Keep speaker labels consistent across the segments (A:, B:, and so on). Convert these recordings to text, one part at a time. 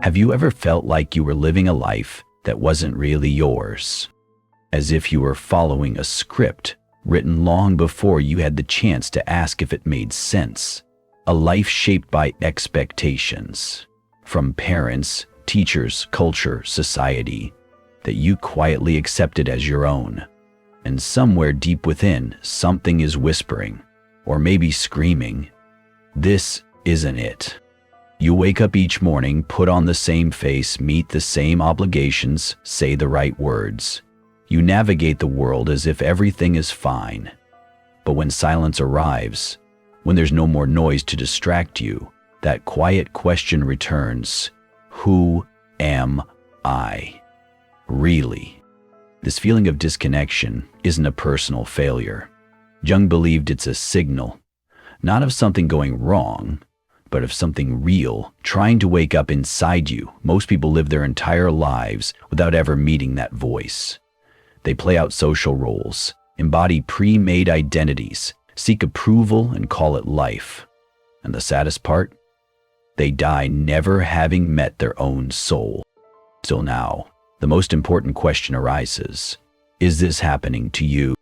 A: Have you ever felt like you were living a life that wasn't really yours? As if you were following a script written long before you had the chance to ask if it made sense. A life shaped by expectations from parents, teachers, culture, society, that you quietly accepted as your own. And somewhere deep within, something is whispering, or maybe screaming, "This isn't it." You wake up each morning, put on the same face, meet the same obligations, say the right words. You navigate the world as if everything is fine. But when silence arrives, when there's no more noise to distract you, that quiet question returns: who am I? Really? This feeling of disconnection isn't a personal failure. Jung believed it's a signal, not of something going wrong, but of something real trying to wake up inside you. Most people live their entire lives without ever meeting that voice. They play out social roles, embody pre-made identities, seek approval and call it life. And the saddest part? They die never having met their own soul. Till now, the most important question arises: is this happening to you?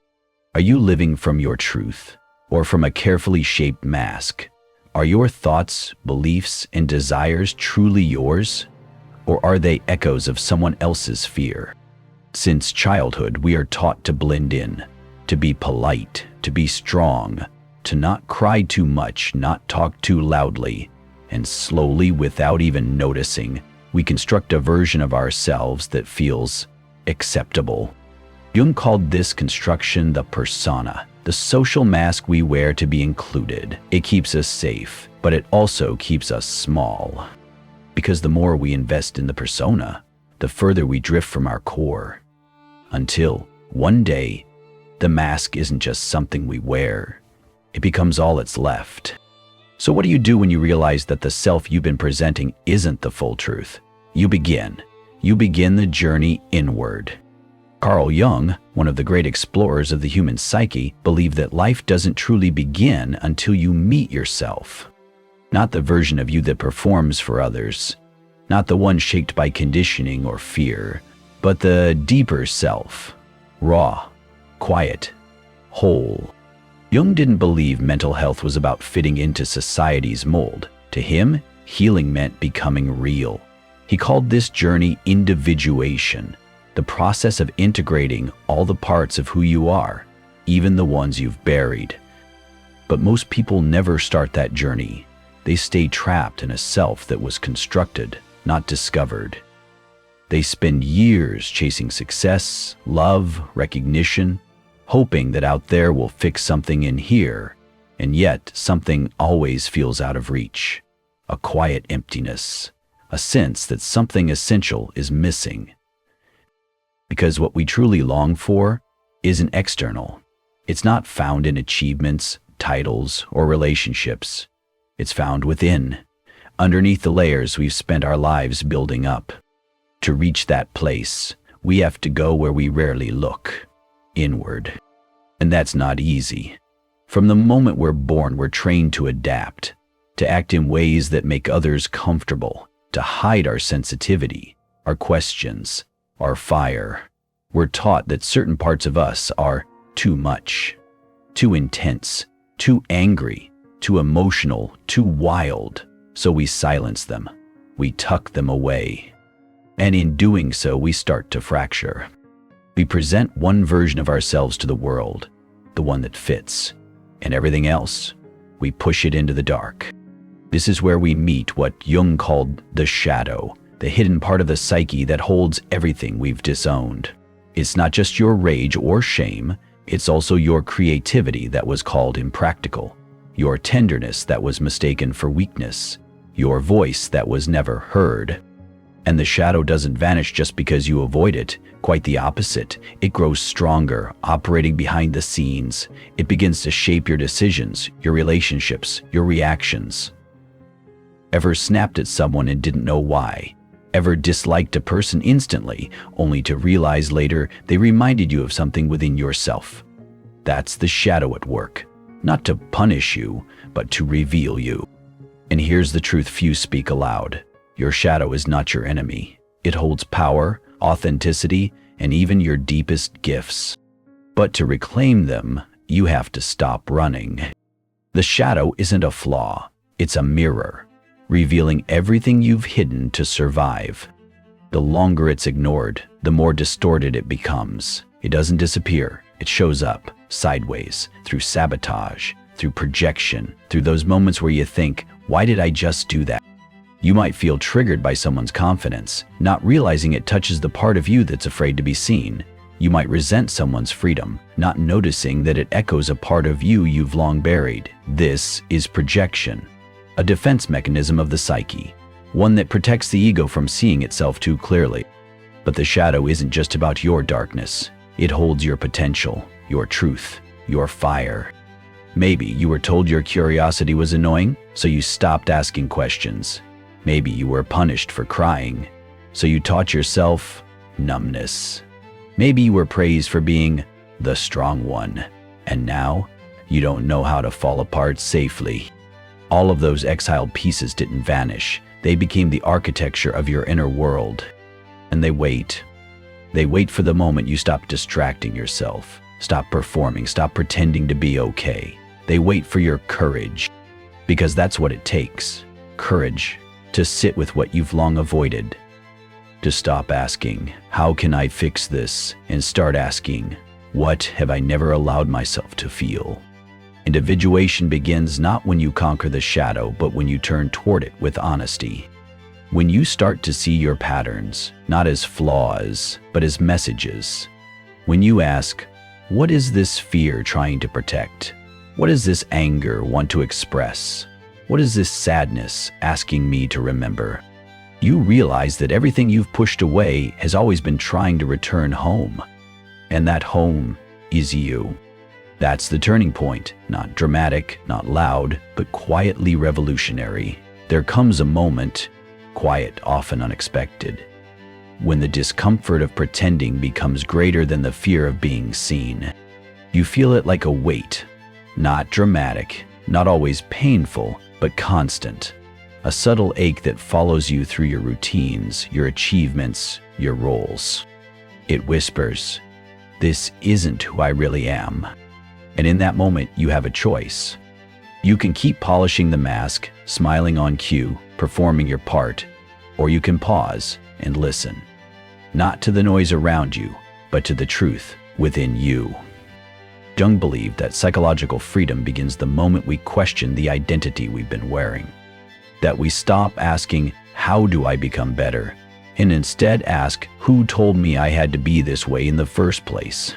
A: Are you living from your truth, or from a carefully shaped mask? Are your thoughts, beliefs, and desires truly yours? Or are they echoes of someone else's fear? Since childhood, we are taught to blend in, to be polite, to be strong, to not cry too much, not talk too loudly. And slowly, without even noticing, we construct a version of ourselves that feels acceptable. Jung called this construction the persona, the social mask we wear to be included. It keeps us safe, but it also keeps us small. Because the more we invest in the persona, the further we drift from our core. Until, one day, the mask isn't just something we wear. It becomes all that's left. So what do you do when you realize that the self you've been presenting isn't the full truth? You begin the journey inward. Carl Jung, one of the great explorers of the human psyche, believed that life doesn't truly begin until you meet yourself. Not the version of you that performs for others, not the one shaped by conditioning or fear, but the deeper self, raw, quiet, whole. Jung didn't believe mental health was about fitting into society's mold. To him, healing meant becoming real. He called this journey individuation, the process of integrating all the parts of who you are, even the ones you've buried. But most people never start that journey. They stay trapped in a self that was constructed, not discovered. They spend years chasing success, love, recognition, hoping that out there will fix something in here, and yet something always feels out of reach. A quiet emptiness, a sense that something essential is missing. Because what we truly long for isn't external. It's not found in achievements, titles, or relationships. It's found within, underneath the layers we've spent our lives building up. To reach that place, we have to go where we rarely look, inward. And that's not easy. From the moment we're born, we're trained to adapt, to act in ways that make others comfortable, to hide our sensitivity, our questions, our fire. We're taught that certain parts of us are too much, too intense, too angry, too emotional, too wild. So we silence them. We tuck them away. And in doing so, we start to fracture. We present one version of ourselves to the world, the one that fits, and everything else, we push it into the dark. This is where we meet what Jung called the shadow, the hidden part of the psyche that holds everything we've disowned. It's not just your rage or shame, it's also your creativity that was called impractical, your tenderness that was mistaken for weakness, your voice that was never heard. And the shadow doesn't vanish just because you avoid it. Quite the opposite. It grows stronger, operating behind the scenes. It begins to shape your decisions, your relationships, your reactions. Ever snapped at someone and didn't know why? Ever disliked a person instantly, only to realize later they reminded you of something within yourself? That's the shadow at work. Not to punish you, but to reveal you. And here's the truth few speak aloud. Your shadow is not your enemy. It holds power, authenticity, and even your deepest gifts. But to reclaim them, you have to stop running. The shadow isn't a flaw, it's a mirror, revealing everything you've hidden to survive. The longer it's ignored, the more distorted it becomes. It doesn't disappear, it shows up, sideways, through sabotage, through projection, through those moments where you think, why did I just do that? You might feel triggered by someone's confidence, not realizing it touches the part of you that's afraid to be seen. You might resent someone's freedom, not noticing that it echoes a part of you you've long buried. This is projection, a defense mechanism of the psyche, one that protects the ego from seeing itself too clearly. But the shadow isn't just about your darkness. It holds your potential, your truth, your fire. Maybe you were told your curiosity was annoying, so you stopped asking questions. Maybe you were punished for crying, so you taught yourself numbness. Maybe you were praised for being the strong one, and now you don't know how to fall apart safely. All of those exiled pieces didn't vanish. They became the architecture of your inner world. And they wait. They wait for the moment you stop distracting yourself, stop performing, stop pretending to be okay. They wait for your courage, because that's what it takes. Courage to sit with what you've long avoided. To stop asking, how can I fix this? And start asking, what have I never allowed myself to feel? Individuation begins not when you conquer the shadow, but when you turn toward it with honesty. When you start to see your patterns, not as flaws, but as messages. When you ask, what is this fear trying to protect? What does this anger want to express? What is this sadness asking me to remember? You realize that everything you've pushed away has always been trying to return home. And that home is you. That's the turning point, not dramatic, not loud, but quietly revolutionary. There comes a moment, quiet, often unexpected, when the discomfort of pretending becomes greater than the fear of being seen. You feel it like a weight, not dramatic, not always painful, but constant. A subtle ache that follows you through your routines, your achievements, your roles. It whispers, this isn't who I really am. And in that moment, you have a choice. You can keep polishing the mask, smiling on cue, performing your part, or you can pause and listen. Not to the noise around you, but to the truth within you. Jung believed that psychological freedom begins the moment we question the identity we've been wearing. That we stop asking, how do I become better? And instead ask, who told me I had to be this way in the first place?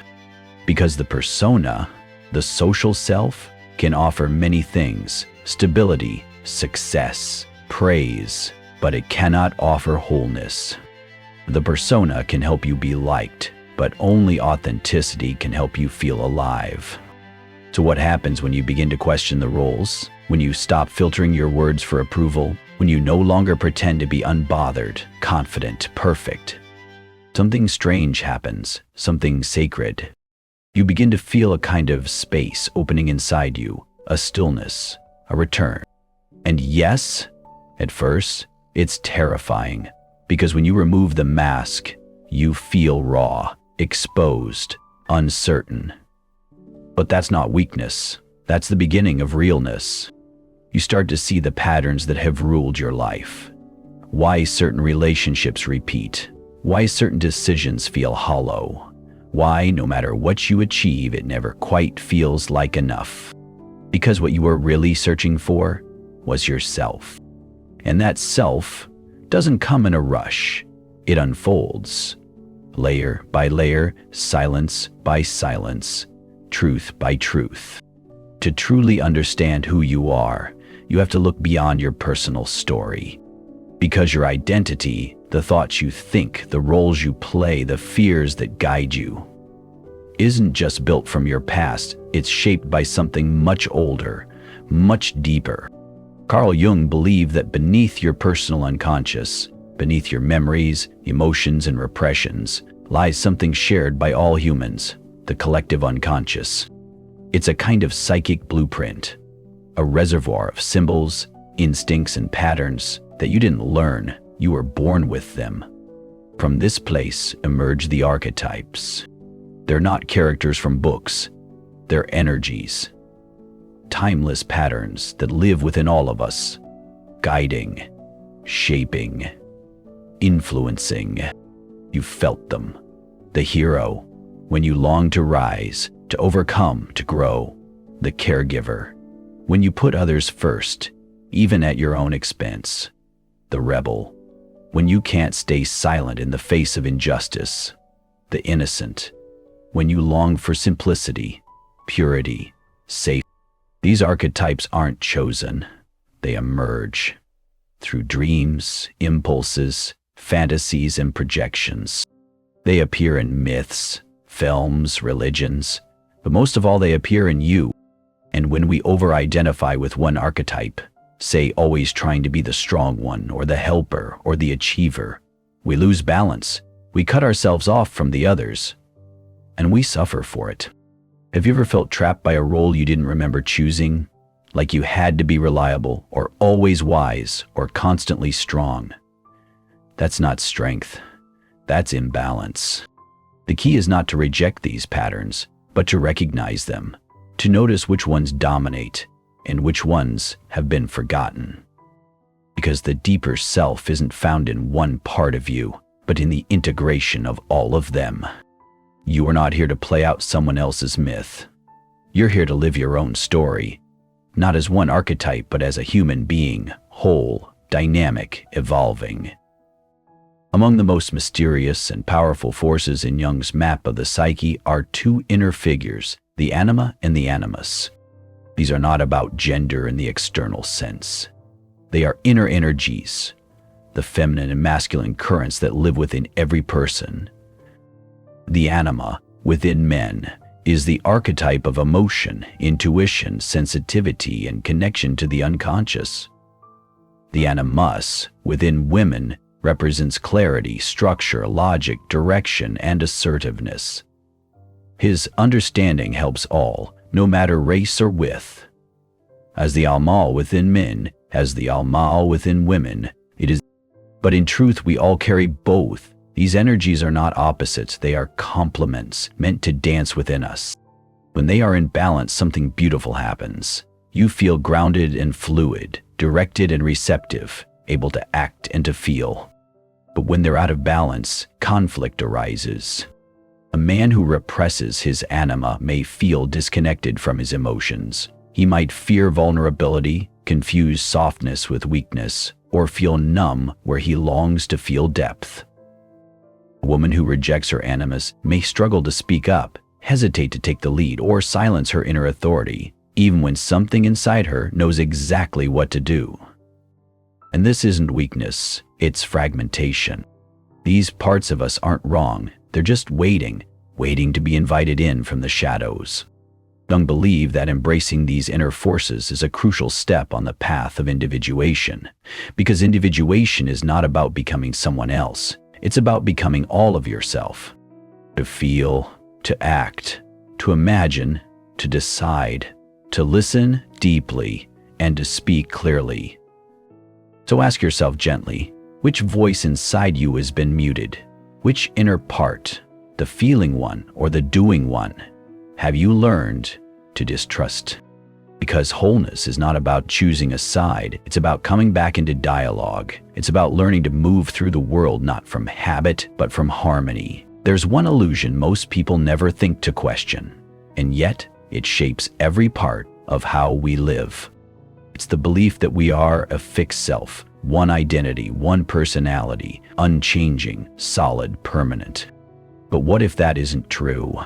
A: Because the persona, the social self, can offer many things: stability, success, praise, but it cannot offer wholeness. The persona can help you be liked, but only authenticity can help you feel alive. So what happens when you begin to question the roles? When you stop filtering your words for approval? When you no longer pretend to be unbothered, confident, perfect? Something strange happens, something sacred. You begin to feel a kind of space opening inside you, a stillness, a return. And yes, at first, it's terrifying, because when you remove the mask, you feel raw, exposed, uncertain. But that's not weakness. That's the beginning of realness. You start to see the patterns that have ruled your life. Why certain relationships repeat. Why certain decisions feel hollow. Why, no matter what you achieve, it never quite feels like enough. Because what you were really searching for was yourself. And that self doesn't come in a rush. It unfolds. Layer by layer, silence by silence, truth by truth. To truly understand who you are, you have to look beyond your personal story. Because your identity, the thoughts you think, the roles you play, the fears that guide you, isn't just built from your past, it's shaped by something much older, much deeper. Carl Jung believed that beneath your personal unconscious, beneath your memories, emotions, and repressions, lies something shared by all humans, the collective unconscious. It's a kind of psychic blueprint, a reservoir of symbols, instincts, and patterns that you didn't learn, You were born with them. From this place emerge the archetypes. They're not characters from books. They're energies. Timeless patterns that live within all of us, guiding, shaping, influencing. You felt them. The hero, when you long to rise, to overcome, to grow. The caregiver, when you put others first, even at your own expense. The rebel, when you can't stay silent in the face of injustice. The innocent, when you long for simplicity, purity, safety. These archetypes aren't chosen. They emerge through dreams, impulses, fantasies, and projections. They appear in myths, films, religions, but most of all they appear in you. And when we over-identify with one archetype, say always trying to be the strong one or the helper or the achiever, we lose balance. We cut ourselves off from the others, and we suffer for it. Have you ever felt trapped by a role you didn't remember choosing? Like you had to be reliable or always wise or constantly strong? That's not strength. That's imbalance. The key is not to reject these patterns, but to recognize them, to notice which ones dominate and which ones have been forgotten. Because the deeper self isn't found in one part of you, but in the integration of all of them. You are not here to play out someone else's myth. You're here to live your own story, not as one archetype, but as a human being, whole, dynamic, evolving. Among the most mysterious and powerful forces in Jung's map of the psyche are two inner figures, the anima and the animus. These are not about gender in the external sense. They are inner energies, the feminine and masculine currents that live within every person. The anima, within men, is the archetype of emotion, intuition, sensitivity, and connection to the unconscious. The animus, within women, represents clarity, structure, logic, direction, and assertiveness. His understanding helps all, no matter race or width. As the alma within men, as the alma within women, it is. But in truth, we all carry both. These energies are not opposites, they are complements, meant to dance within us. When they are in balance, something beautiful happens. You feel grounded and fluid, directed and receptive, able to act and to feel. But when they're out of balance, conflict arises. A man who represses his anima may feel disconnected from his emotions. He might fear vulnerability, confuse softness with weakness, or feel numb where he longs to feel depth. A woman who rejects her animus may struggle to speak up, hesitate to take the lead, or silence her inner authority, even when something inside her knows exactly what to do. And this isn't weakness, it's fragmentation. These parts of us aren't wrong, they're just waiting to be invited in from the shadows. Jung believed that embracing these inner forces is a crucial step on the path of individuation, because individuation is not about becoming someone else. It's about becoming all of yourself. To feel, to act, to imagine, to decide, to listen deeply, and to speak clearly. So ask yourself gently, which voice inside you has been muted? Which inner part, the feeling one or the doing one, have you learned to distrust? Because wholeness is not about choosing a side, it's about coming back into dialogue. It's about learning to move through the world not from habit, but from harmony. There's one illusion most people never think to question, and yet it shapes every part of how we live. It's the belief that we are a fixed self, one identity, one personality, unchanging, solid, permanent. But what if that isn't true?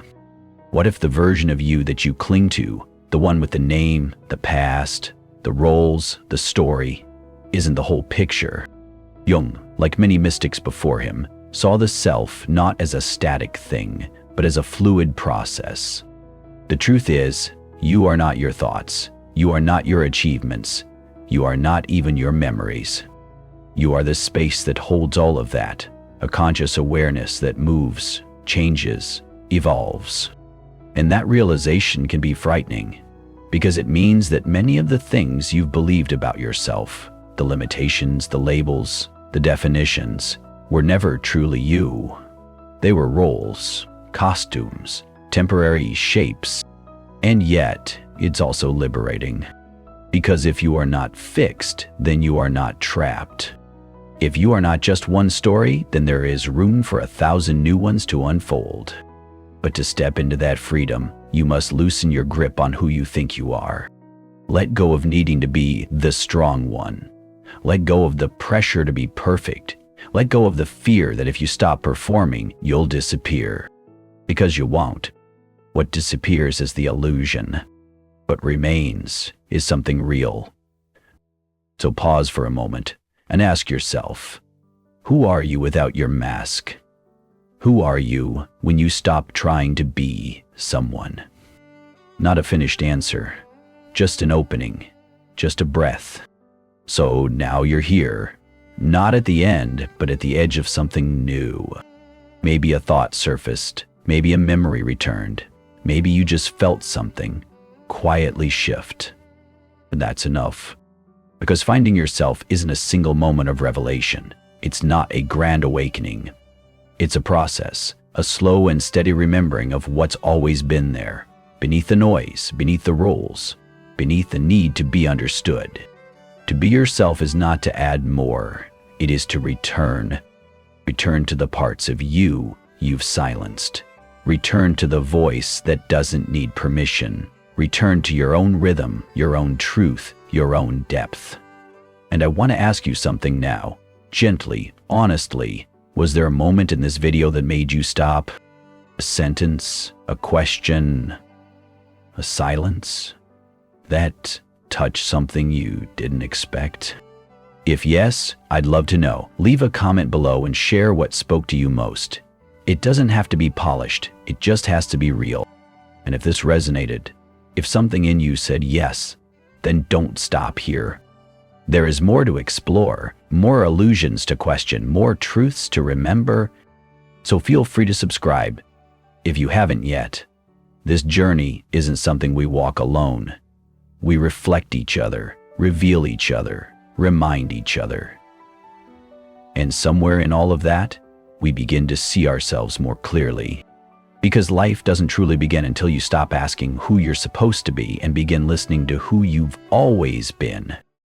A: What if the version of you that you cling to, the one with the name, the past, the roles, the story, isn't the whole picture? Jung, like many mystics before him, saw the self not as a static thing, but as a fluid process. The truth is, you are not your thoughts. You are not your achievements. You are not even your memories. You are the space that holds all of that, a conscious awareness that moves, changes, evolves. And that realization can be frightening, because it means that many of the things you've believed about yourself, the limitations, the labels, the The definitions were never truly you. They were roles, costumes, temporary shapes. And yet, it's also liberating. Because if you are not fixed, then you are not trapped. If you are not just one story, then there is room for 1,000 new ones to unfold. But to step into that freedom, you must loosen your grip on who you think you are. Let go of needing to be the strong one. Let go of the pressure to be perfect. Let go of the fear that if you stop performing, you'll disappear. Because you won't. What disappears is the illusion. What remains is something real. So pause for a moment and ask yourself, who are you without your mask? Who are you when you stop trying to be someone? Not a finished answer, just an opening, just a breath. So now you're here, not at the end, but at the edge of something new. Maybe a thought surfaced, maybe a memory returned, maybe you just felt something quietly shift. And that's enough. Because finding yourself isn't a single moment of revelation. It's not a grand awakening. It's a process, a slow and steady remembering of what's always been there, beneath the noise, beneath the roles, beneath the need to be understood. To be yourself is not to add more. It is to return. Return to the parts of you you've silenced. Return to the voice that doesn't need permission. Return to your own rhythm, your own truth, your own depth. And I want to ask you something now, gently, honestly. Was there a moment in this video that made you stop? A sentence, a question, a silence that touched something you didn't expect? If yes, I'd love to know. Leave a comment below and share what spoke to you most. It doesn't have to be polished, it just has to be real. And if this resonated, if something in you said yes, then don't stop here. There is more to explore, more illusions to question, more truths to remember. So feel free to subscribe if you haven't yet. This journey isn't something we walk alone. We reflect each other, reveal each other, remind each other. And somewhere in all of that, we begin to see ourselves more clearly. Because life doesn't truly begin until you stop asking who you're supposed to be and begin listening to who you've always been.